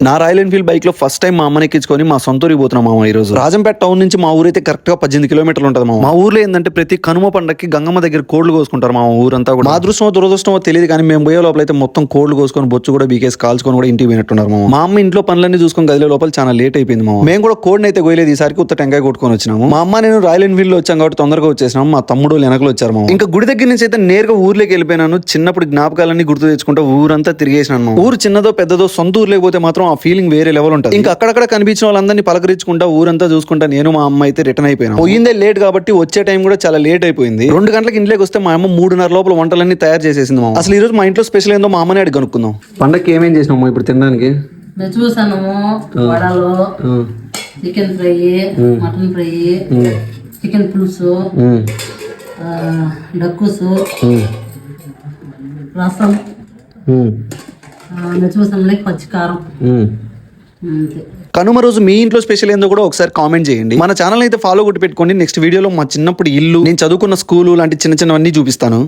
నా royal Enfield bike లో first time మా అమ్మని ఎక్కించుకొని మా సొంత ఊరికి పోతున్నాం మామ ఈ రోజు. రాజంపేట టౌన్ నుంచి మా ఊరైతే కరెక్ట్ గా 18 కిలోమీటర్లు ఉంటుంది మామ. మా ఊర్లో ఏంటంటే ప్రతి కనుమ పండక్కి గంగమ్మ దగ్గర కోళ్లు కోసుకుంటారు మా ఊరంతా కూడా. మా అదృష్టమో దురదృష్టమో తెలియదు కానీ మేము పోయే లోపల అయితే మొత్తం కోళ్లు కోసుకొని బొచ్చు కూడా బీకేసి కాల్చుకొని కూడా ఇంటికి పోయినట్టున్నారు మామ. మా అమ్మ ఇంట్లో పనులన్నీ చూసుకొని గదిలో లోపల చాలా లేట్ అయిపోయింది మామ. మేము కూడా కోడిని అయితే కోయలేదు, ఈసారికి ఉత్త టెంకాయ కొట్టుకొని వచ్చినాము. మా అమ్మ నేను రాయల్ ఎన్ఫీల్డ్ లో వచ్చాం కాబట్టి తొందరగా వచ్చేసినాము. మా తమ్ముడు వెనకలు వచ్చారు మామ. ఇంకా గుడి దగ్గర నుంచి అయితే నేరుగా ఊర్లోకి వెళ్ళిపోయినాను. చిన్నప్పుడు జ్ఞాపకాలన్నీ గుర్తు తెచ్చుకుంటా ఊరంతా తిరిగేసినాను. ఊరు చిన్నదో పెద్దదో సొంత ఊర్లోకి పోతే మాత్రం ఆ ఫీలింగ్ వేరే లెవెల్ ఉంటుంది. ఇంకా అక్కడక్కడ కనిపించిన వాళ్ళందరినీ పలకరించుకుంటా ఊరంతా చూసుకుంటా నేను మా అమ్మ అయితే రిటర్న్ అయిపోయినా. పోయిందే లేట్ కాబట్టి వచ్చే టైం కూడా చాలా లేట్ అయిపోయింది. 2 గంటలకు ఇంట్లోకి వస్తే మా అమ్మ 3:30 లోపల వంటలన్నీ తయారు చేసేసింది మామ. అసలు ఈ రోజు మా ఇంట్లో స్పెషల్ ఏందో మా అమ్మని అడిగి కనుక్కుందాం. పండగకి ఏమేం చేసినాము ఇప్పుడు తినడానికి? నేను చూసాను వడలు, chicken fry, mutton fry, chicken పులుసు, డక్కుసు, రసం, నేను చూసాను పచ్చికారం. కనుమ రోజు మీ ఇంట్లో స్పెషల్ ఏందో కూడా ఒకసారి కామెంట్ చేయండి. మన ఛానల్ అయితే ఫాలో కొట్టి పెట్టుకోండి. నెక్స్ట్ వీడియోలో మా చిన్నప్పుడు ఇల్లు, నేను చదువుకున్న స్కూల్ లాంటి చిన్న చిన్నవన్నీ చూపిస్తాను.